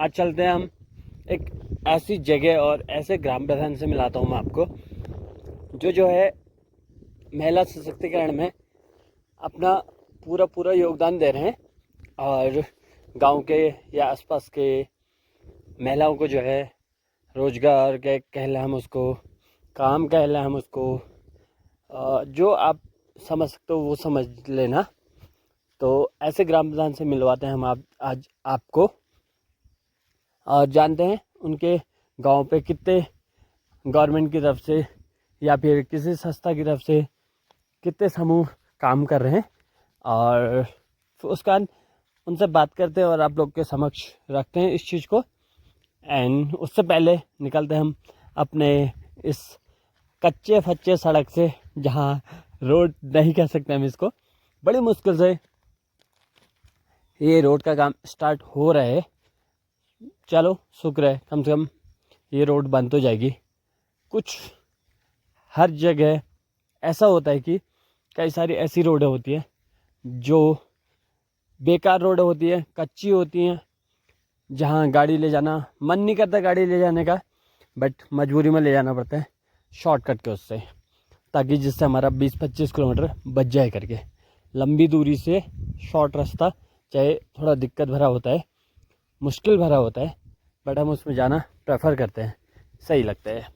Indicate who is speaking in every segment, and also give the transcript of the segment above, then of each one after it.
Speaker 1: आज चलते हैं हम एक ऐसी जगह और ऐसे ग्राम प्रधान से मिलाता हूँ मैं आपको, जो है महिला सशक्तिकरण में अपना पूरा योगदान दे रहे हैं और गांव के या आसपास के महिलाओं को जो है रोजगार के कह लें हम उसको, काम कह लें हम उसको, जो आप समझ सकते हो वो समझ लेना। तो ऐसे ग्राम प्रधान से मिलवाते हैं हम आज आपको और जानते हैं उनके गांव पे कितने गवर्नमेंट की तरफ से या फिर किसी संस्था की तरफ से कितने समूह काम कर रहे हैं, और फिर उसका उनसे बात करते हैं और आप लोग के समक्ष रखते हैं इस चीज़ को। एंड उससे पहले निकलते हैं हम अपने इस कच्चे फच्चे सड़क से, जहाँ रोड नहीं कह सकते हम इसको, बड़ी मुश्किल से ये रोड का काम स्टार्ट हो रहा है। चलो शुक्र है, कम से कम ये रोड बन तो जाएगी। कुछ हर जगह ऐसा होता है कि कई सारी ऐसी रोडें होती हैं जो बेकार रोडें होती है, कच्ची होती हैं, जहाँ गाड़ी ले जाना मन नहीं करता गाड़ी ले जाने का, बट मजबूरी में ले जाना पड़ता है शॉर्टकट के उससे, ताकि जिससे हमारा 20-25 किलोमीटर बच जाए करके। लंबी दूरी से शॉर्ट रास्ता चाहे थोड़ा दिक्कत भरा होता है, मुश्किल भरा होता है, बट हम उसमें जाना प्रेफर करते हैं, सही लगता है।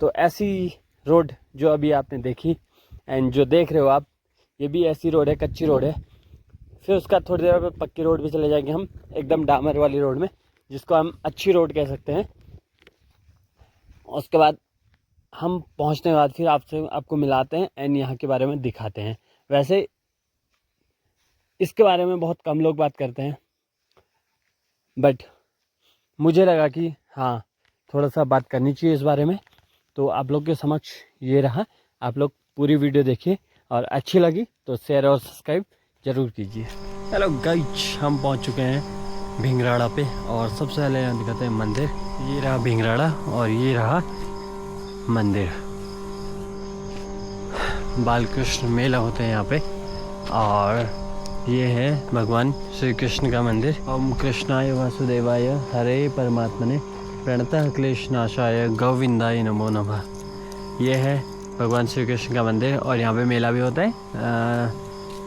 Speaker 1: तो ऐसी रोड जो अभी आपने देखी एंड जो देख रहे हो आप, ये भी ऐसी रोड है, कच्ची रोड है। फिर उसका थोड़ी देर में पक्की रोड भी चले जाएंगे हम, एकदम डामर वाली रोड में, जिसको हम अच्छी रोड कह सकते हैं। उसके बाद हम पहुंचने के बाद फिर आपको मिलाते हैं एंड यहाँ के बारे में दिखाते हैं। वैसे इसके बारे में बहुत कम लोग बात करते हैं, बट मुझे लगा कि हाँ थोड़ा सा बात करनी चाहिए इस बारे में। तो आप लोग के समक्ष ये रहा, आप लोग पूरी वीडियो देखिए और अच्छी लगी तो शेयर और सब्सक्राइब ज़रूर कीजिए। हेलो गाइज, हम पहुंच चुके हैं भिंगराड़ा पे और सबसे पहले यहाँ दिखाते हैं मंदिर। ये रहा भिंगराड़ा और ये रहा मंदिर। बालकृष्ण मेला होते हैं यहाँ पे, और ये है भगवान श्री कृष्ण का मंदिर। ओम कृष्णाय वासुदेवाय हरे परमात्मने प्रणतः क्लेश नाशाय गोविंदाय नमो नमः। ये है भगवान श्री कृष्ण का मंदिर और यहाँ पे मेला भी होता है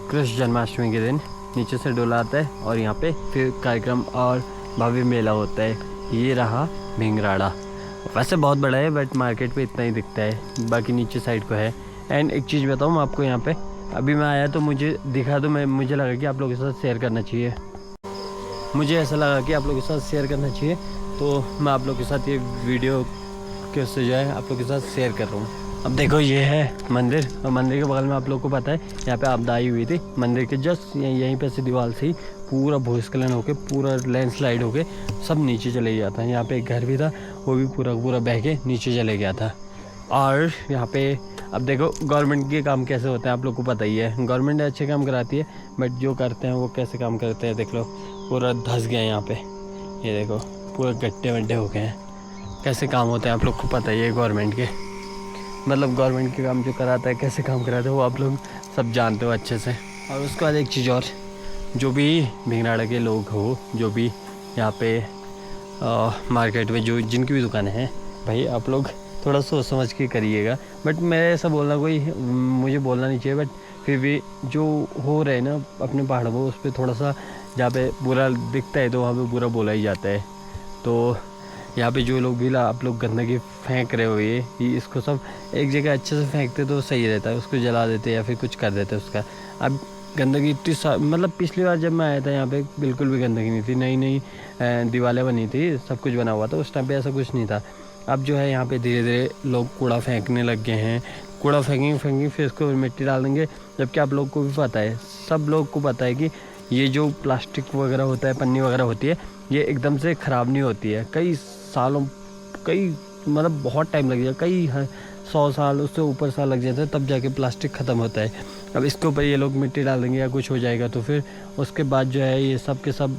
Speaker 1: कृष्ण जन्माष्टमी के दिन। नीचे से डोला आता है और यहाँ पे फिर कार्यक्रम और भव्य मेला होता है। ये रहा भिंगराड़ा। वैसे बहुत बड़ा है बट मार्केट पे इतना ही दिखता है, बाकी नीचे साइड को है। एंड एक चीज़ बताऊँ मैं आपको, यहाँ पे अभी मैं आया तो मुझे दिखा तो मुझे लगा कि आप लोगों के साथ शेयर करना चाहिए। मुझे ऐसा लगा कि आप लोगों के साथ शेयर करना चाहिए, तो मैं आप लोगों के साथ ये वीडियो के उससे जो है आप लोगों के साथ शेयर कर रहा हूँ। अब देखो ये है मंदिर, और मंदिर के बगल में आप लोगों को पता है यहाँ पे आपदा आई हुई थी। मंदिर के जस्ट यहीं पे से दीवार से ही पूरा भूस्खलन होके, पूरा लैंडस्लाइड होके सब नीचे चले गया था। यहाँ पे एक घर भी था, वो भी पूरा बह के नीचे चले गया था। और यहाँ पे अब देखो गवर्नमेंट के काम कैसे होते हैं आप लोग को पता ही है। गवर्नमेंट अच्छे काम कराती है, बट जो करते हैं वो कैसे काम करते हैं देख लो। पूरा धंस गया यहाँ पे, ये देखो पूरा गड्ढे वड्ढे हो गए हैं। कैसे काम होते हैं आप लोग को पता ही है गवर्नमेंट के, मतलब गवर्नमेंट के काम जो कराता है, कैसे काम कराता है वो आप लोग सब जानते हो अच्छे से। और उसके बाद एक चीज़ और, जो भी भिंगराड़ा के लोग हो, जो भी यहाँ पे मार्केट में जो जिनकी भी दुकानें हैं, भाई आप लोग थोड़ा सोच समझ के करिएगा। बट मेरे ऐसा बोलना कोई मुझे बोलना नहीं चाहिए, बट फिर भी जो हो रहे हैं ना अपने पहाड़ों में, उस पर थोड़ा सा जहाँ पे बुरा दिखता है तो वहाँ पे बुरा बोला ही जाता है। तो यहाँ पे जो लोग भी आप लोग गंदगी फेंक रहे हो, ये इसको सब एक जगह अच्छे से फेंकते तो सही रहता है, उसको जला देते या फिर कुछ कर देते उसका। अब गंदगी इतनी मतलब पिछली बार जब मैं आया था यहाँ पे बिल्कुल भी गंदगी नहीं थी, नई दीवारें बनी थी, सब कुछ बना हुआ था। उस टाइम पे ऐसा कुछ नहीं था। अब जो है यहाँ पे धीरे धीरे लोग कूड़ा फेंकने लग गए हैं। कूड़ा फेंकेंगे फिर उसको मिट्टी डाल देंगे, जबकि आप लोग को भी पता है, सब लोग को पता है कि ये जो प्लास्टिक वगैरह होता है, पन्नी वगैरह होती है, ये एकदम से ख़राब नहीं होती है। कई सालों मतलब बहुत टाइम लग जाता है, कई 100 साल उससे ऊपर साल लग जाता है, तब जाके प्लास्टिक ख़त्म होता है। अब इसके ऊपर ये लोग मिट्टी डाल देंगे या कुछ हो जाएगा, तो फिर उसके बाद जो है ये सब के सब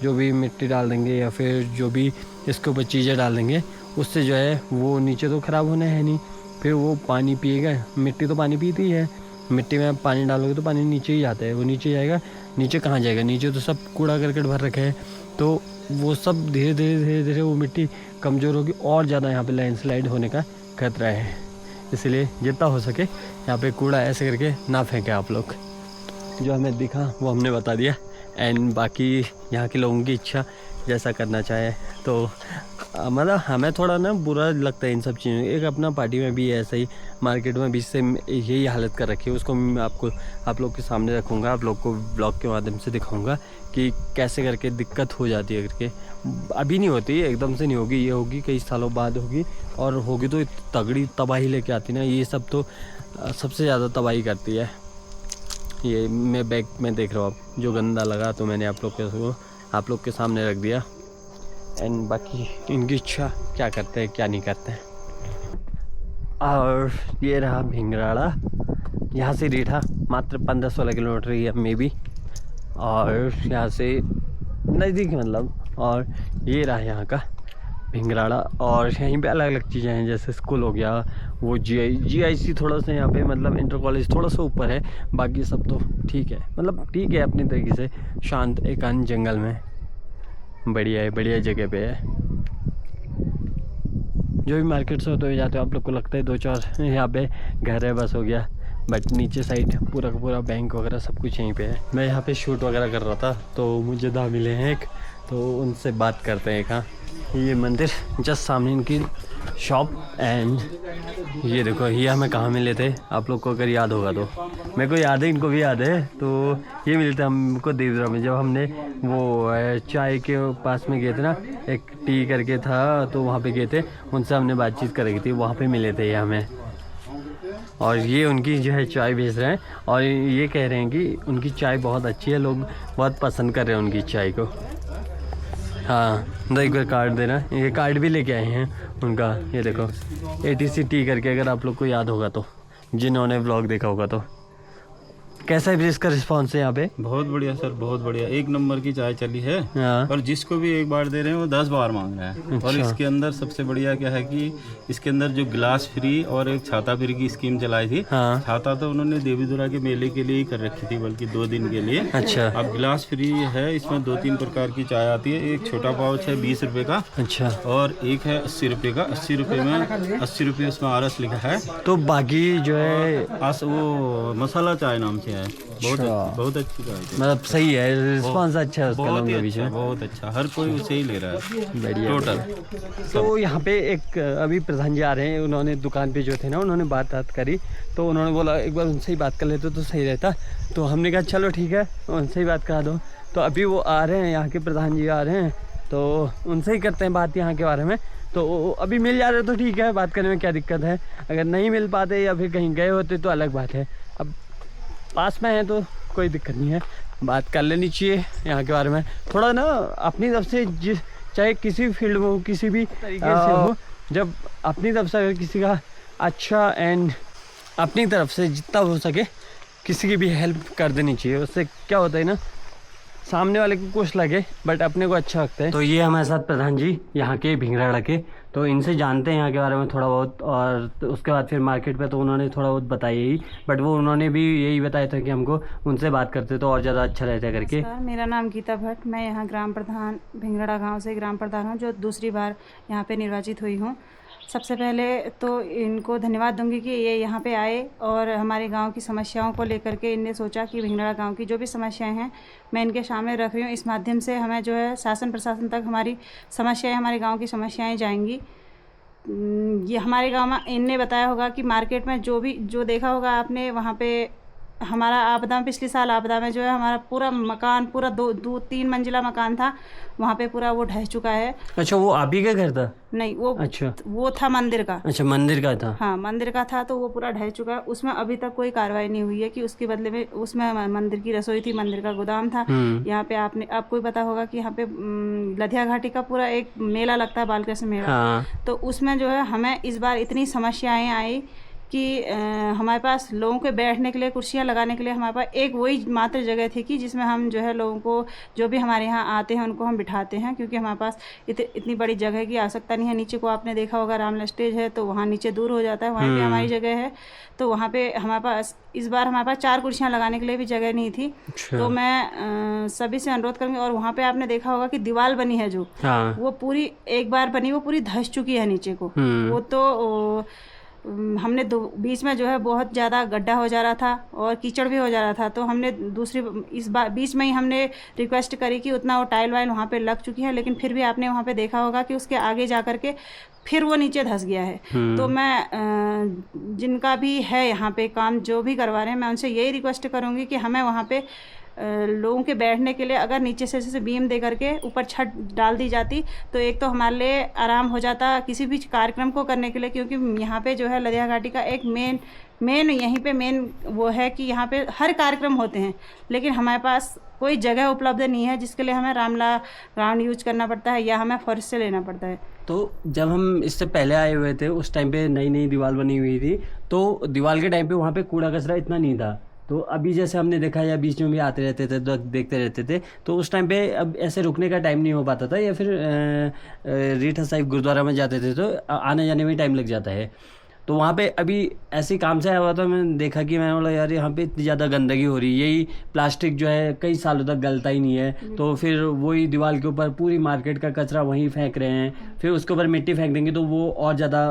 Speaker 1: जो भी मिट्टी डाल देंगे या फिर जो भी इसके ऊपर चीज़ें डाल देंगे, उससे जो है वो नीचे तो ख़राब होना है नहीं, फिर वो पानी पिएगा। मिट्टी तो पानी पीती है, मिट्टी में पानी डालोगे तो पानी नीचे ही आता है, वो नीचे जाएगा। नीचे कहाँ जाएगा, नीचे तो सब कूड़ा करकट भर रखे हैं। तो वो सब धीरे धीरे वो मिट्टी कमज़ोर होगी और ज़्यादा यहाँ पे लैंडस्लाइड होने का खतरा है। इसलिए जितना हो सके यहाँ पे कूड़ा ऐसे करके ना फेंकें आप लोग। जो हमें दिखा वो हमने बता दिया, एंड बाकी यहाँ के लोगों की इच्छा जैसा करना चाहे तो मतलब हमें थोड़ा ना बुरा लगता है इन सब चीज़ों। एक अपना पार्टी में भी ऐसा ही, मार्केट में भी से यही हालत कर रखी है। उसको मैं आप लोग के सामने रखूँगा, आप लोग को ब्लॉग के माध्यम से दिखाऊँगा कि कैसे करके दिक्कत हो जाती है करके। अभी नहीं होती, एकदम से नहीं होगी, ये होगी कई सालों बाद होगी, और होगी तो तगड़ी तबाही लेके आती ना। ये सब तो सबसे ज़्यादा तबाही करती है। ये मैं बैग में देख रहा हूँ आप, जो गंदा लगा तो मैंने आप लोग के सामने रख दिया। एंड बाकी इनकी इच्छा क्या करते हैं क्या नहीं करते हैं। और ये रहा भिंगराड़ा, यहाँ से रीठा मात्र 15-16 किलोमीटर ही है मे बी, और यहाँ से नज़दीक मतलब। और ये रहा यहाँ का भिंगराड़ा, और यहीं पे अलग अलग चीज़ें हैं, जैसे स्कूल हो गया, वो GIC थोड़ा सा यहाँ पे मतलब इंटर कॉलेज थोड़ा सा ऊपर है। बाकी सब तो ठीक है, मतलब ठीक है अपनी तरीके से, शांत एकांत जंगल में बढ़िया है, बढ़िया जगह पे है। जो भी मार्केट से होते हुए जाते हो आप लोग को लगता है 2-4 यहाँ पे घर है बस हो गया, बट नीचे साइड पूरा का पूरा बैंक वगैरह सब कुछ यहीं पे है। मैं यहाँ पे शूट वगैरह कर रहा था तो मुझे दा मिले हैं एक, तो उनसे बात करते हैं। हाँ, ये मंदिर जस्ट सामने इनकी शॉप, एंड ये देखो ये हमें कहाँ मिले थे आप लोग को अगर याद होगा तो। मेरे को याद है, इनको भी याद है। तो ये मिले थे हमको देवद्रा में, जब हमने वो चाय के पास में गए थे ना, एक टी करके था तो वहाँ पे गए थे, उनसे हमने बातचीत करी थी, वहाँ पे मिले थे ये हमें। और ये उनकी जो है चाय बेच रहे हैं, और ये कह रहे हैं कि उनकी चाय बहुत अच्छी है, लोग बहुत पसंद कर रहे हैं उनकी चाय को। हाँ, तो एक बार कार्ड देना, ये कार्ड भी लेके आए हैं उनका, ये देखो ATC टी करके, अगर आप लोग को याद होगा तो, जिन्होंने व्लॉग देखा होगा तो। कैसा है इसका रिस्पांस है यहाँ पे?
Speaker 2: बहुत बढ़िया सर, बहुत बढ़िया, एक नंबर की चाय चली है।
Speaker 1: हाँ।
Speaker 2: और जिसको भी एक बार दे रहे हैं वो 10 बार मांग रहा है।
Speaker 1: अच्छा।
Speaker 2: और इसके अंदर सबसे बढ़िया क्या है कि इसके अंदर जो गिलास फ्री और एक छाता फ्री की स्कीम चलाई थी।
Speaker 1: हाँ।
Speaker 2: छाता तो उन्होंने देवीधुरा के मेले के लिए ही कर रखी थी, बल्कि 2 दिन के लिए।
Speaker 1: अच्छा।
Speaker 2: अब गिलास फ्री है, इसमें 2-3 प्रकार की चाय आती है। एक छोटा पाउच है 20 रुपए का।
Speaker 1: अच्छा।
Speaker 2: और एक है 80 रुपए का। 80 रुपए में 80 रुपए उसमें RS लिखा है।
Speaker 1: तो बाकी जो है
Speaker 2: वो मसाला चाय नाम से है। बहुत अच्छी चाय है,
Speaker 1: मतलब सही है, रिस्पांस अच्छा है उसका लोगों के बीच में।
Speaker 2: बहुत अच्छा, हर कोई उसे ही ले रहा है।
Speaker 1: बढ़िया
Speaker 2: टोटल।
Speaker 1: तो यहाँ पे एक अभी प्रधान जी आ रहे हैं, उन्होंने दुकान पे जो थे ना, उन्होंने बात करी, तो उन्होंने बोला एक बार उनसे ही बात कर लेते तो सही रहता। तो हमने कहा चलो ठीक है, उनसे ही बात करा दो। तो अभी वो आ रहे हैं, यहाँ के प्रधान जी आ रहे हैं, तो उनसे ही करते हैं बात यहाँ के बारे में। तो अभी मिल जा रहे तो ठीक है, बात करने में क्या दिक्कत है। अगर नहीं मिल पाते या फिर कहीं गए होते तो अलग बात है। अब पास में है तो कोई दिक्कत नहीं है, बात कर लेनी चाहिए यहाँ के बारे में थोड़ा ना, अपनी तरफ से चाहे किसी भी फील्ड में हो, किसी भी तरीके से हो, जब अपनी तरफ से अगर किसी का अच्छा एंड अपनी तरफ से जितना हो सके किसी की भी हेल्प कर देनी चाहिए। उससे क्या होता है ना, सामने वाले को कुछ लगे बट अपने को अच्छा लगता है। तो ये हमारे साथ प्रधान जी यहाँ के भिंगराड़ा के, तो इनसे जानते हैं यहाँ के बारे में थोड़ा बहुत। और तो उसके बाद फिर मार्केट पे तो उन्होंने थोड़ा बहुत बताया ही, बट वो उन्होंने भी यही बताया था कि हमको उनसे बात करते तो और ज़्यादा अच्छा रहता करके।
Speaker 3: मेरा नाम गीता भट्ट, मैं यहाँ ग्राम प्रधान भिंगराड़ा गाँव से ग्राम प्रधान हूँ, जो दूसरी बार यहाँ पर निर्वाचित हुई हूँ। सबसे पहले तो इनको धन्यवाद दूंगी कि ये यहाँ पे आए और हमारे गांव की समस्याओं को लेकर के इनने सोचा कि भिंगराड़ा गांव की जो भी समस्याएं हैं मैं इनके सामने रख रही हूँ। इस माध्यम से हमें जो है शासन प्रशासन तक हमारी समस्याएं, हमारे गांव की समस्याएं जाएंगी। ये हमारे गांव में इनने बताया होगा कि मार्केट में जो देखा होगा आपने, वहाँ पे हमारा आपदा में, पिछले साल आपदा में जो है हमारा पूरा मकान, पूरा 2-3 मंजिला मकान था, वहाँ पे पूरा वो ढह चुका है।
Speaker 1: अच्छा, वो आप ही का घर था?
Speaker 3: नहीं, वो
Speaker 1: अच्छा,
Speaker 3: वो था मंदिर का।
Speaker 1: अच्छा, मंदिर का था।
Speaker 3: हाँ, मंदिर का था, तो वो पूरा ढह चुका है। उसमें अभी तक कोई कार्रवाई नहीं हुई है कि उसके बदले में, उसमें मंदिर की रसोई थी, मंदिर का गोदाम था। यहाँ पे आपको पता होगा कि यहाँ पे लधिया घाटी का पूरा एक मेला लगता है, बालकृष्ण मेला।
Speaker 1: हाँ।
Speaker 3: तो उसमें जो है हमें इस बार इतनी समस्याएं आई कि हमारे पास लोगों के बैठने के लिए कुर्सियाँ लगाने के लिए हमारे पास एक वही मात्र जगह थी कि जिसमें हम जो है लोगों को जो भी हमारे यहाँ आते हैं उनको हम बिठाते हैं, क्योंकि हमारे पास इतनी बड़ी जगह की आवश्यकता नहीं है। नीचे को आपने देखा होगा रामलला स्टेज है तो वहाँ नीचे दूर हो जाता है, वहाँ पे हमारी जगह है, तो वहाँ पे हमारे पास इस बार हमारे पास 4 कुर्सियाँ लगाने के लिए भी जगह नहीं थी। तो मैं सभी से अनुरोध करूँगी। और वहाँ पे आपने देखा होगा कि दीवार बनी है जो वो पूरी एक बार बनी, वो पूरी धंस चुकी है नीचे को। वो तो हमने बीच में जो है बहुत ज़्यादा गड्ढा हो जा रहा था और कीचड़ भी हो जा रहा था, तो हमने इस बार बीच में ही हमने रिक्वेस्ट करी कि उतना वो टाइल वाइल वहाँ पे लग चुकी है, लेकिन फिर भी आपने वहाँ पे देखा होगा कि उसके आगे जा कर के फिर वो नीचे धंस गया है। तो मैं जिनका भी है यहाँ पे काम जो भी करवा रहे हैं, मैं उनसे यही रिक्वेस्ट करूँगी कि हमें वहाँ पे लोगों के बैठने के लिए अगर नीचे से जैसे बीम दे करके ऊपर छत डाल दी जाती तो एक तो हमारे लिए आराम हो जाता किसी भी कार्यक्रम को करने के लिए, क्योंकि यहाँ पे जो है लदिया घाटी का एक मेन यहीं पे मेन वो है कि यहाँ पे हर कार्यक्रम होते हैं, लेकिन हमारे पास कोई जगह उपलब्ध नहीं है जिसके लिए हमें रामलला ग्राउंड यूज करना पड़ता है या हमें फर्श से लेना पड़ता है।
Speaker 1: तो जब हम इससे पहले आए हुए थे उस टाइम पे नई दीवार बनी हुई थी, तो दीवार के टाइम पे वहाँ पे कूड़ा कचरा इतना नहीं था। तो अभी जैसे हमने देखा या बीच में भी आते रहते थे तो देखते रहते थे, तो उस टाइम पे अब ऐसे रुकने का टाइम नहीं हो पाता था, या फिर रीठा साहिब गुरुद्वारा में जाते थे तो आने जाने में टाइम लग जाता है। तो वहाँ पे अभी ऐसे काम से आया हुआ था, मैंने देखा कि मैंने बोला यार यहाँ पे इतनी ज़्यादा गंदगी हो रही है, यही प्लास्टिक जो है कई सालों तक गलता ही नहीं है, तो फिर वही दीवार के ऊपर पूरी मार्केट का कचरा वहीं फेंक रहे हैं, फिर उसके ऊपर मिट्टी फेंक देंगे तो वो और ज़्यादा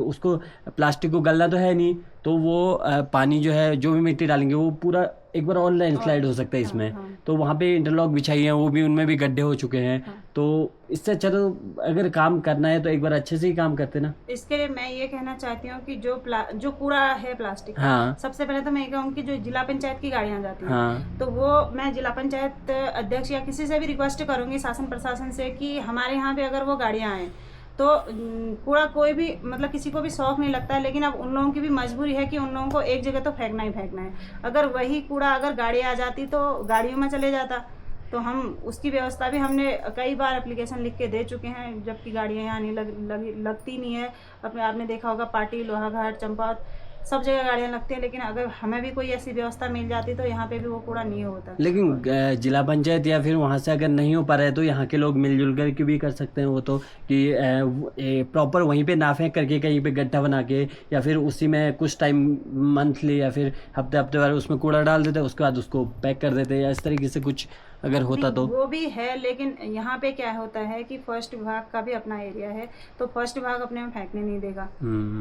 Speaker 1: उसको प्लास्टिक को गलना तो है नहीं, तो वो पानी जो है जो भी मिट्टी डालेंगे वो पूरा एक बार और लैंडस्लाइड हो सकता है इसमें। तो वहाँ पे इंटरलॉक बिछाई है, वो भी उनमें भी गड्ढे हो चुके हैं। तो इससे अच्छा तो अगर काम करना है तो एक बार अच्छे से ही काम करते ना।
Speaker 3: इसके लिए मैं ये कहना चाहती हूँ कि जो कूड़ा है प्लास्टिक, सबसे पहले तो मैं ये कहूँ कि जो जिला पंचायत की गाड़ियाँ जाती हैं, तो वो मैं जिला पंचायत अध्यक्ष या किसी से भी रिक्वेस्ट करूँगी शासन प्रशासन से कि हमारे यहाँ पे अगर वो गाड़ियाँ आएँ तो कूड़ा कोई भी मतलब किसी को भी शौक नहीं लगता है, लेकिन अब उन लोगों की भी मजबूरी है कि उन लोगों को एक जगह तो फेंकना ही फेंकना है। अगर वही कूड़ा अगर गाड़ी आ जाती तो गाड़ियों में चले जाता, तो हम उसकी व्यवस्था भी हमने कई बार एप्लीकेशन लिख के दे चुके हैं, जबकि गाड़ियाँ यहाँ नहीं लगती नहीं है। आपने देखा होगा पाटी, लोहाघाट, चंपावत सब जगह गाड़ियाँ लगती हैं, लेकिन अगर हमें भी कोई ऐसी व्यवस्था मिल जाती तो यहाँ पे भी वो कूड़ा नहीं होता।
Speaker 1: लेकिन जिला पंचायत या फिर वहाँ से अगर नहीं हो पा रहा है तो यहाँ के लोग मिलजुल कर के भी कर सकते हैं वो, तो कि प्रॉपर वहीं पे ना फेंक करके कहीं पे गड्ढा बना के या फिर उसी में कुछ टाइम मंथली या फिर हफ्ते बार उसमें कूड़ा डाल देते, उसके बाद उसको पैक कर देते, या इस तरीके से कुछ अगर होता तो।
Speaker 3: वो भी है, लेकिन यहाँ पे क्या होता है कि फर्स्ट विभाग का भी अपना एरिया है, तो फर्स्ट विभाग अपने में फेंकने नहीं देगा।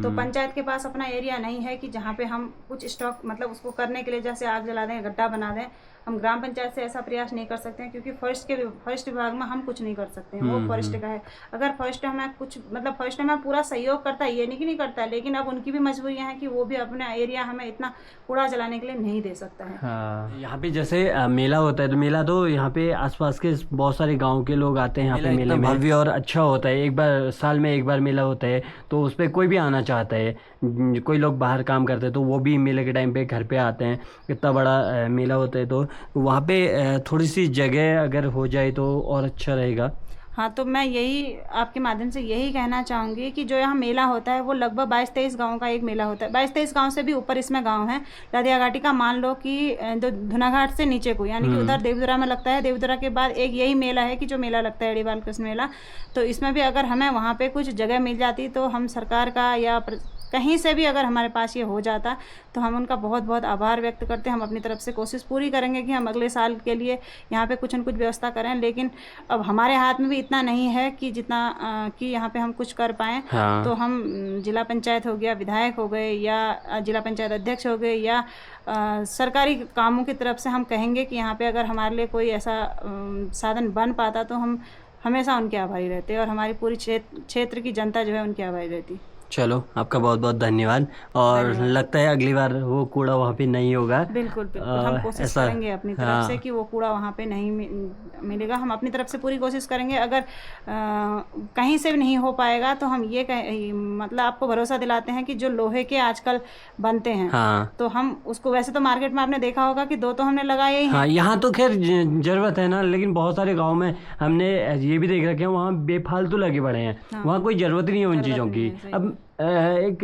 Speaker 3: तो पंचायत के पास अपना एरिया नहीं है कि जहाँ पे हम कुछ स्टॉक मतलब उसको करने के लिए जैसे आग जला दें, गड्ढा बना दें। हम ग्राम पंचायत से ऐसा प्रयास नहीं कर सकते हैं, क्योंकि फर्स्ट विभाग में हम कुछ नहीं कर सकते हैं, वो फर्स्ट का है। अगर फर्स्ट हमें कुछ मतलब फर्स्ट हमें पूरा सहयोग करता है, ये नहीं कि नहीं करता है, लेकिन अब उनकी भी मजबूरियां हैं कि वो भी अपना एरिया हमें इतना कूड़ा जलाने के लिए नहीं दे सकता है।
Speaker 1: हाँ, यहाँ पे जैसे मेला होता है तो मेला तो यहाँ पे आसपास के बहुत सारे गाँव के लोग आते हैं यहाँ पे मेले में, भव्य और अच्छा होता है। एक बार साल में एक बार मेला होता है, तो उस पर कोई भी आना चाहता है, कोई लोग बाहर काम करते हैं तो वो भी मेले के टाइम पे घर पे आते हैं। इतना बड़ा मेला होता है, तो वहाँ पे थोड़ी सी जगह अगर हो जाए तो और अच्छा रहेगा।
Speaker 3: हाँ, तो मैं यही आपके माध्यम से यही कहना चाहूँगी कि जो यहाँ मेला होता है वो लगभग 22-23 गाँव का एक मेला होता है। 22-23 गाँव से भी ऊपर इसमें गाँव हैं। लदिया घाटी का मान लो कि धुनाघाट से नीचे को, यानी कि उधर देवदुरा में लगता है। देवदुरा के बाद एक यही मेला है कि जो मेला लगता है अड़ी बालकृष्ण मेला। तो इसमें भी अगर हमें वहाँ पे कुछ जगह मिल जाती तो हम सरकार का या कहीं से भी अगर हमारे पास ये हो जाता तो हम उनका बहुत बहुत आभार व्यक्त करते हैं। हम अपनी तरफ से कोशिश पूरी करेंगे कि हम अगले साल के लिए यहाँ पे कुछ न कुछ व्यवस्था करें, लेकिन अब हमारे हाथ में भी इतना नहीं है कि जितना कि यहाँ पे हम कुछ कर पाएँ। हाँ। तो हम जिला पंचायत हो गया, विधायक हो गए या जिला पंचायत अध्यक्ष हो गए या सरकारी कामों की तरफ से हम कहेंगे कि यहाँ पे अगर हमारे लिए कोई ऐसा साधन बन पाता तो हम हमेशा उनके आभारी रहते और हमारी पूरी क्षेत्र की जनता जो है उनकी आभारी रहती।
Speaker 1: चलो, आपका बहुत बहुत धन्यवाद। और लगता है अगली बार वो कूड़ा वहाँ पे नहीं होगा।
Speaker 3: बिल्कुल हम कोशिश करेंगे अपनी तरफ से कि वो कूड़ा वहाँ पे नहीं मिलेगा। हम अपनी तरफ से पूरी कोशिश करेंगे। अगर कहीं से भी नहीं हो पाएगा तो हम ये मतलब आपको भरोसा दिलाते हैं कि जो लोहे के आजकल बनते हैं, तो हम उसको, वैसे तो मार्केट में आपने देखा होगा कि 2 तो हमने लगाए ही हैं।
Speaker 1: यहाँ तो खैर जरूरत है ना, लेकिन बहुत सारे गाँव में हमने ये भी देख रखे हैं वहाँ बेफालतू लगे पड़े हैं। वहाँ कोई जरूरत नहीं है उन चीज़ों की। अब एक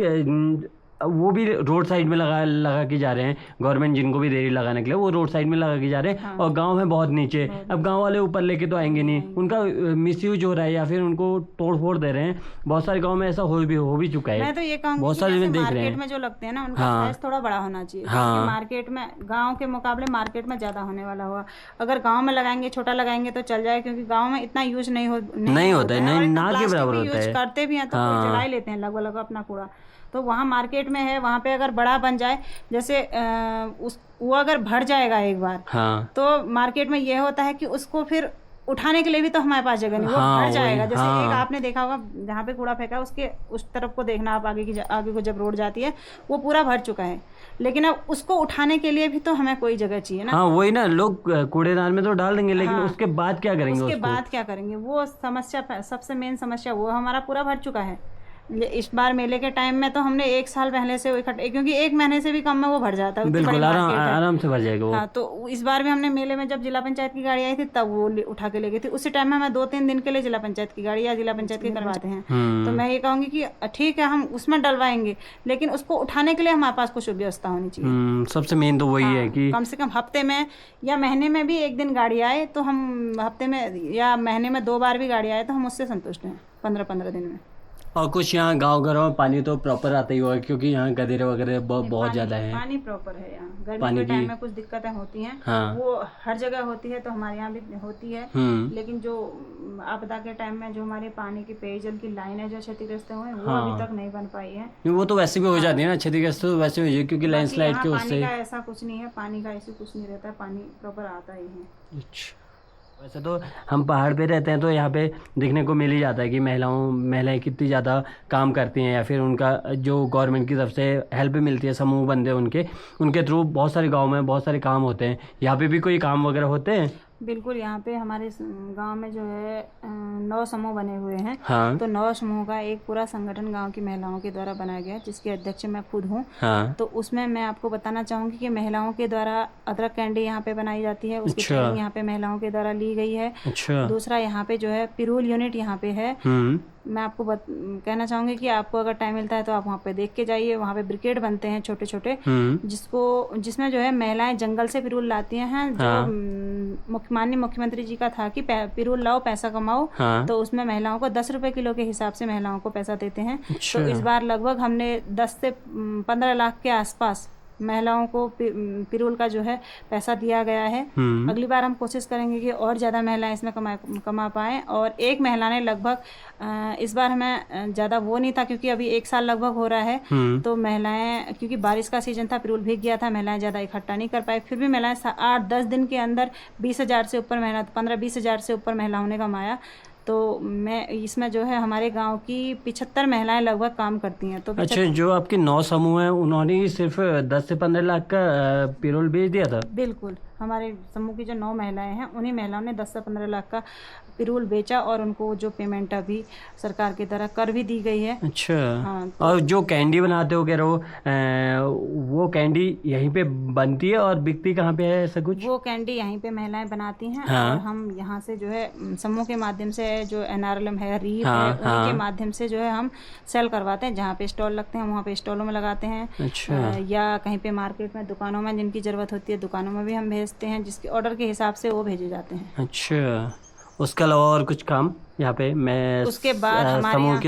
Speaker 1: वो भी रोड साइड में लगा के जा रहे हैं। गवर्नमेंट जिनको भी दे रही लगाने के लिए वो रोड साइड में लगा के जा रहे हैं।
Speaker 3: हाँ।
Speaker 1: और गांव में बहुत नीचे, अब गांव वाले ऊपर लेके तो आएंगे नहीं, उनका मिसयूज हो रहा है या फिर उनको तोड़ फोड़ दे रहे हैं। बहुत सारे गाँव में ऐसा हो भी चुका है।
Speaker 3: मैं तो ये कहूँगी
Speaker 1: बहुत
Speaker 3: कि
Speaker 1: सारे
Speaker 3: जैसे
Speaker 1: में देख रहे
Speaker 3: मार्केट
Speaker 1: हैं।
Speaker 3: में जो लगते हैं ना उनका
Speaker 1: हाँ।
Speaker 3: साइज थोड़ा बड़ा होना चाहिए।
Speaker 1: हाँ।
Speaker 3: क्योंकि मार्केट में गांव के मुकाबले मार्केट में ज्यादा होने वाला होगा। अगर गांव में लगाएंगे छोटा लगाएंगे तो चल जाए, क्योंकि गांव में इतना यूज नहीं होता है,
Speaker 1: नहीं,
Speaker 3: और इतना
Speaker 1: ना के
Speaker 3: प्लास्टिक
Speaker 1: बराबर
Speaker 3: भी
Speaker 1: होता
Speaker 3: यूज
Speaker 1: है।
Speaker 3: करते भी हैं तो
Speaker 1: हाँ।
Speaker 3: जला ही लेते हैं लगभग अपना कूड़ा। तो वहाँ मार्केट में है, वहाँ पे अगर बड़ा बन जाए, जैसे वो अगर भर जाएगा एक बार,
Speaker 1: हाँ
Speaker 3: तो मार्केट में ये होता है कि उसको फिर उठाने के लिए भी तो हमारे पास जगह नहीं, वो
Speaker 1: हाँ,
Speaker 3: भर जाएगा।
Speaker 1: वही,
Speaker 3: जैसे
Speaker 1: हाँ।
Speaker 3: एक आपने देखा होगा जहाँ पे कूड़ा फेंका उसके उस तरफ को देखना आप, आगे को जब रोड जाती है वो पूरा भर चुका है, लेकिन अब उसको उठाने के लिए भी तो हमें कोई जगह चाहिए ना।
Speaker 1: हाँ वही ना, लोग कूड़ेदान में तो डाल देंगे, लेकिन
Speaker 3: हाँ।
Speaker 1: उसके बाद क्या करेंगे?
Speaker 3: उसके
Speaker 1: उसको
Speaker 3: बाद क्या करेंगे, वो समस्या, सबसे मेन समस्या वो हमारा पूरा भर चुका है। इस बार मेले के टाइम में तो हमने 1 साल पहले से इकट्ठे, क्योंकि 1 महीने से भी कम में वो भर जाता है, उतनी बड़ी
Speaker 1: बिल्कुल
Speaker 3: मार्केट है।
Speaker 1: आराम से भर जाएगा वो।
Speaker 3: हाँ, तो इस बार भी हमने मेले में जब जिला पंचायत की गाड़ी आई थी तब वो उठा के ले गई थी। उसी टाइम में हमें 2-3 दिन के लिए जिला पंचायत की गाड़ी या जिला पंचायत के करवाते हैं। तो मैं ये कहूँगी कि ठीक है हम उसमें डलवाएंगे, लेकिन उसको उठाने के लिए हमारे पास कुछ व्यवस्था होनी चाहिए।
Speaker 1: सबसे मेन तो वही है कि
Speaker 3: कम से कम हफ्ते में या महीने में भी 1 दिन गाड़ी आए तो हम, हफ्ते में या महीने में 2 बार भी गाड़ी आए तो हम उससे संतुष्ट हैं 15-15 दिन में।
Speaker 1: और कुछ यहाँ गांव घरों में पानी तो प्रॉपर आता ही होगा, क्योंकि यहाँ गधेरे वगैरह बहुत ज़्यादा है।
Speaker 3: पानी प्रॉपर है यहाँ। गर्मी
Speaker 1: पानी
Speaker 3: के टाइम
Speaker 1: की-
Speaker 3: में कुछ दिक्कतें होती हैं।
Speaker 1: हाँ।
Speaker 3: वो हर जगह होती है, तो हमारे यहाँ भी होती है। लेकिन जो आपदा के टाइम में जो हमारे पानी की पेयजल की लाइनें जो क्षतिग्रस्त हुए वो अभी तक नहीं बन पाई है।
Speaker 1: नहीं, वो तो वैसे भी हो जाती है ना क्षतिग्रस्त, तो वैसे भी हो, क्योंकि
Speaker 3: बाकी
Speaker 1: लैंडस्लाइड
Speaker 3: यहाँ
Speaker 1: के
Speaker 3: पानी
Speaker 1: उससे।
Speaker 3: का ऐसा कुछ नहीं है, पानी का ऐसे कुछ नहीं रहता है, पानी प्रॉपर आता ही है।
Speaker 1: अच्छा। वैसे तो हम पहाड़ पे रहते हैं तो यहाँ पे देखने को मिल ही जाता है कि महिलाएं कितनी ज़्यादा काम करती हैं, या फिर उनका जो गवर्नमेंट की तरफ से हेल्प मिलती है, समूह बनते हैं उनके थ्रू बहुत सारे गांव में बहुत सारे काम होते हैं। यहाँ पे भी कोई काम वगैरह होते हैं?
Speaker 3: बिल्कुल, यहाँ पे हमारे गांव में जो है 9 समूह बने हुए हैं।
Speaker 1: हाँ।
Speaker 3: तो 9 समूह का एक पूरा संगठन गांव की महिलाओं के द्वारा बनाया गया है, जिसकी अध्यक्ष मैं खुद हूँ।
Speaker 1: हाँ।
Speaker 3: तो उसमें मैं आपको बताना चाहूँगी कि महिलाओं के द्वारा अदरक कैंडी यहाँ पे बनाई जाती है, उसकी
Speaker 1: अच्छा।
Speaker 3: ट्रेनिंग यहाँ पे महिलाओं के द्वारा ली गई है।
Speaker 1: अच्छा।
Speaker 3: दूसरा यहाँ पे जो है पिरूल यूनिट यहाँ पे है। मैं आपको कहना चाहूँगी कि आपको अगर टाइम मिलता है तो आप वहाँ पे देख के जाइए। वहाँ पे ब्रिकेड बनते हैं छोटे छोटे, जिसमें जो है महिलाएं जंगल से पिरूल लाती हैं। जो माननीय मुख्यमंत्री जी का था कि पिरूल लाओ पैसा कमाओ।
Speaker 1: हाँ।
Speaker 3: तो उसमें महिलाओं को 10 रुपए किलो के हिसाब से महिलाओं को पैसा देते हैं।
Speaker 1: अच्छा।
Speaker 3: तो इस बार लगभग हमने 10 से 15 लाख के आसपास महिलाओं को पिरूल का जो है पैसा दिया गया है। अगली बार हम कोशिश करेंगे कि और ज़्यादा महिलाएं इसमें कमा पाएँ। और एक महिला ने लगभग इस बार हमें ज़्यादा वो नहीं था, क्योंकि अभी 1 साल लगभग हो रहा है। तो महिलाएं, क्योंकि बारिश का सीजन था, पिरूल भीग गया था, महिलाएं ज़्यादा इकट्ठा नहीं कर पाई। फिर भी महिलाएं 8-10 दिन के अंदर 20,000 से ऊपर 15-20,000 से ऊपर महिलाओं ने कमाया। तो मैं इसमें जो है हमारे गांव की 75 महिलाएं लगभग काम करती हैं। तो
Speaker 1: अच्छा, जो आपके 9 समूह हैं उन्होंने ही सिर्फ 10 से 15 लाख का पेरोल भेज दिया था?
Speaker 3: बिल्कुल, हमारे समूह की जो 9 महिलाएं हैं उन्हीं महिलाओं ने 10 से 15 लाख का पिरूल बेचा, और उनको जो पेमेंट अभी सरकार की तरफ कर भी दी गई है।
Speaker 1: अच्छा।
Speaker 3: हाँ।
Speaker 1: और जो कैंडी बनाते हो कह रहे हो, वो कैंडी यहीं पे बनती है और बिकती कहाँ पे है, ऐसा कुछ?
Speaker 3: वो कैंडी यहीं पे महिलाएं बनाती हैं।
Speaker 1: हाँ।
Speaker 3: और हम यहाँ से जो है समूह के माध्यम से, जो NRLM है, रीप
Speaker 1: हाँ,
Speaker 3: है, उन्हीं के
Speaker 1: हाँ।
Speaker 3: माध्यम से जो है हम सेल करवाते हैं। जहाँ पे स्टॉल लगते हैं वहाँ पे स्टॉलों में लगाते हैं।
Speaker 1: अच्छा।
Speaker 3: या कहीं पे मार्केट में दुकानों में जिनकी ज़रूरत होती है दुकानों में भी हम भेजते हैं, जिसके ऑर्डर के हिसाब से वो भेजे जाते हैं।
Speaker 1: अच्छा, उसके अलावा और कुछ काम यहाँ पे मैं
Speaker 3: उसके बाद हमारे
Speaker 1: समूह
Speaker 3: यहाँ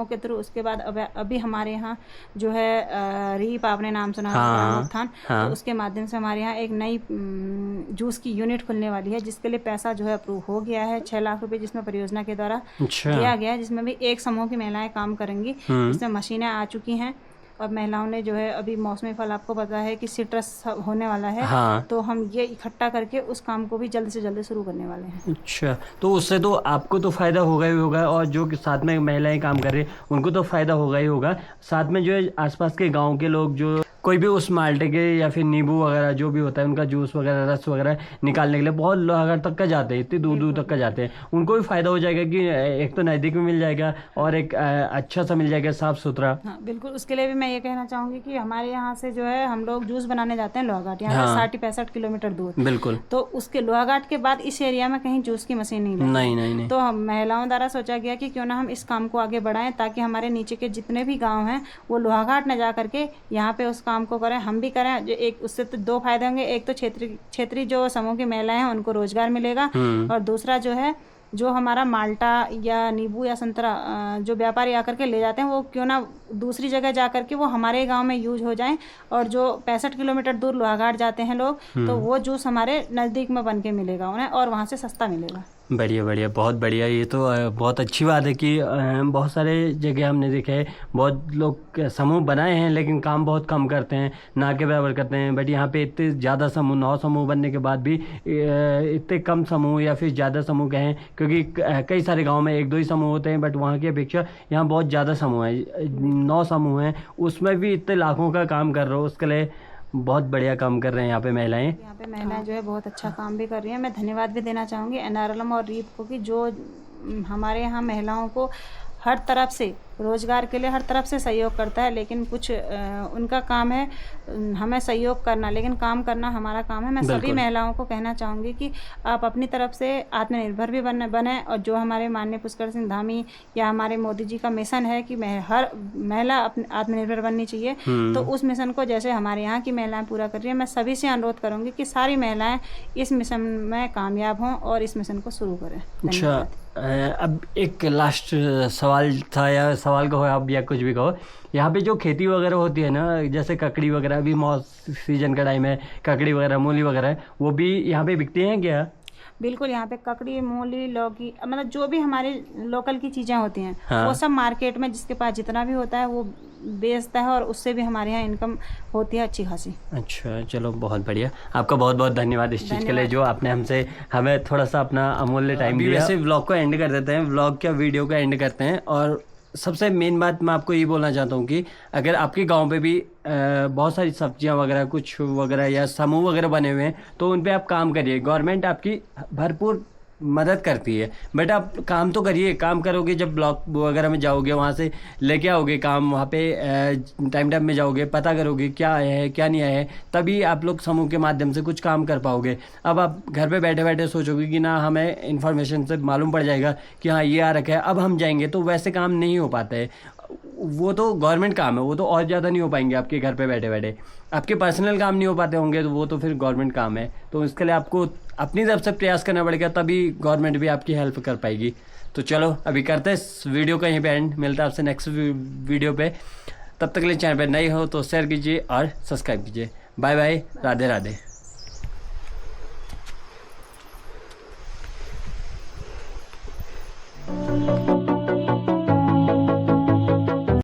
Speaker 1: के थ्रू
Speaker 3: उसके बाद अभी हमारे यहाँ जो है रीप, आपने नाम सुना होगा,
Speaker 1: हाँ,
Speaker 3: ग्रामोत्थान।
Speaker 1: हाँ।
Speaker 3: तो उसके माध्यम से हमारे यहाँ एक नई जूस की यूनिट खुलने वाली है, जिसके लिए पैसा जो है अप्रूव हो गया है 6 लाख रुपए, जिसमें परियोजना के द्वारा
Speaker 1: अच्छा।
Speaker 3: दिया गया है, जिसमें भी एक समूह की महिलाएं काम करेंगी। इसमें मशीनें आ चुकी हैं। और महिलाओं ने जो है अभी मौसमी फल, आपको पता है कि सिट्रस होने वाला है।
Speaker 1: हाँ।
Speaker 3: तो हम ये इकट्ठा करके उस काम को भी जल्द से जल्द शुरू करने वाले हैं।
Speaker 1: अच्छा, तो उससे तो आपको तो फ़ायदा होगा ही होगा, और जो साथ में महिलाएं काम कर रही हैं उनको तो फ़ायदा होगा ही होगा। साथ में जो है आसपास के गांव के लोग जो कोई भी उस माल्टे के या फिर नींबू वगैरह जो भी होता है उनका जूस वगैरह रस वगैरह निकालने के लिए बहुत लोहाघाट तक का जाते हैं, इतनी दूर दूर तक का जाते हैं। उनको भी फ़ायदा हो जाएगा कि एक तो नज़दीक में मिल जाएगा और एक अच्छा सा मिल जाएगा, साफ़ सुथरा।
Speaker 3: हाँ बिल्कुल, उसके लिए भी मैं ये कहना चाहूँगी कि हमारे यहाँ से जो है हम लोग जूस बनाने जाते हैं लोहाघाट, यहाँ से 60-65 किलोमीटर दूर।
Speaker 1: बिल्कुल।
Speaker 3: तो उसके लोहाघाट के बाद इस एरिया में कहीं जूस की मशीन नहीं लगी।
Speaker 1: नहीं।
Speaker 3: तो हम महिलाओं द्वारा सोचा गया कि क्यों ना हम इस काम को आगे बढ़ाएं, ताकि हमारे नीचे के जितने भी गांव हैं वो लोहाघाट न जा करके यहाँ पे उस काम को करें, हम भी करें। जो एक उससे तो दो फायदे होंगे, एक तो क्षेत्रीय जो समूह की महिलाएं हैं उनको रोजगार मिलेगा, और दूसरा जो है जो हमारा माल्टा या नींबू या संतरा जो व्यापारी आकर के ले जाते हैं वो क्यों ना दूसरी जगह जा करके वो हमारे गांव में यूज हो जाएं, और जो 65 किलोमीटर दूर लोहाघाट जाते हैं लोग तो वो जूस हमारे नज़दीक में बन के मिलेगा उन्हें, और वहाँ से सस्ता मिलेगा।
Speaker 1: बढ़िया, बहुत बढ़िया। ये तो बहुत अच्छी बात है कि बहुत सारे जगह हमने देखा है बहुत लोग समूह बनाए हैं लेकिन काम बहुत कम करते हैं, ना के बराबर करते हैं। बट यहाँ पे इतने ज़्यादा समूह, 9 समूह बनने के बाद भी इतने कम समूह या फिर ज़्यादा समूह कहें, क्योंकि कई सारे गाँव में 1-2 ही समूह होते हैं, बट वहाँ की अपेक्षा यहाँ बहुत ज़्यादा समूह है, 9 समूह हैं, उसमें भी इतने लाखों का काम कर रहे हो, उसके लिए बहुत बढ़िया काम कर रहे हैं यहाँ पे महिलाएं।
Speaker 3: यहाँ पे महिलाएं जो है बहुत अच्छा काम भी कर रही हैं। मैं धन्यवाद भी देना चाहूँगी NRLM और रीप को कि जो हमारे यहाँ महिलाओं को हर तरफ से रोजगार के लिए हर तरफ से सहयोग करता है, लेकिन कुछ उनका काम है हमें सहयोग करना, लेकिन काम करना हमारा काम है। मैं सभी महिलाओं को कहना चाहूँगी कि आप अपनी तरफ से आत्मनिर्भर भी बने, और जो हमारे माननीय पुष्कर सिंह धामी या हमारे मोदी जी का मिशन है कि हर महिला आत्मनिर्भर बननी चाहिए, तो उस मिशन को जैसे हमारे यहाँ की महिलाएं पूरा कर रही हैं, मैं सभी से अनुरोध करूँगी कि सारी महिलाएं इस मिशन में कामयाब हों और इस मिशन को शुरू करें।
Speaker 1: अच्छा, अब एक लास्ट सवाल था, या सवाल कहो आप या कुछ भी कहो, यहाँ पे जो खेती वगैरह होती है ना, जैसे ककड़ी वगैरह, अभी सीजन का टाइम है, ककड़ी वगैरह मूली वगैरह वो भी यहाँ पे बिकती हैं क्या?
Speaker 3: बिल्कुल, यहाँ पे ककड़ी, मूली, लौकी, मतलब जो भी हमारे लोकल की चीज़ें होती हैं वो सब मार्केट में जिसके पास जितना भी होता है वो बेचता है, और उससे भी हमारे यहाँ इनकम होती है अच्छी खासी।
Speaker 1: अच्छा, चलो बहुत बढ़िया, आपका बहुत बहुत धन्यवाद इस चीज़ के लिए जो आपने हमें थोड़ा सा अपना अमूल्य टाइम दिया। वैसे व्लॉग को एंड कर देते हैं, व्लॉग क्या वीडियो को एंड करते हैं, और सबसे मेन बात मैं आपको ये बोलना चाहता हूँ कि अगर आपके गांव पे भी बहुत सारी सब्जियां वगैरह कुछ वगैरह या समूह वगैरह बने हुए हैं तो उन पे आप काम करिए, गवर्नमेंट आपकी भरपूर मदद करती है, बट आप काम तो करिए। काम करोगे जब ब्लॉक वगैरह में जाओगे, वहाँ से लेके आओगे काम, वहाँ पे टाइम में जाओगे, पता करोगे क्या आया है क्या नहीं आया है, तभी आप लोग समूह के माध्यम से कुछ काम कर पाओगे। अब आप घर पे बैठे बैठे सोचोगे कि ना हमें इन्फॉर्मेशन से मालूम पड़ जाएगा कि हाँ ये आ रखा है, अब हम जाएंगे, तो वैसे काम नहीं हो पाता है। वो तो गवर्नमेंट काम है, वो तो और ज़्यादा नहीं हो पाएंगे आपके घर पे बैठे बैठे। आपके पर्सनल काम नहीं हो पाते होंगे तो वो तो फिर गवर्नमेंट काम है, तो इसके लिए आपको अपनी तरफ से प्रयास करना पड़ेगा, तभी गवर्नमेंट भी आपकी हेल्प कर पाएगी। तो चलो अभी करते हैं इस वीडियो का यहीं पे एंड, मिलता है आपसे नेक्स्ट वीडियो पे। तब तक के लिए चैनल पे नए हो तो शेयर कीजिए और सब्सक्राइब कीजिए। Bye bye, Radhe Radhe.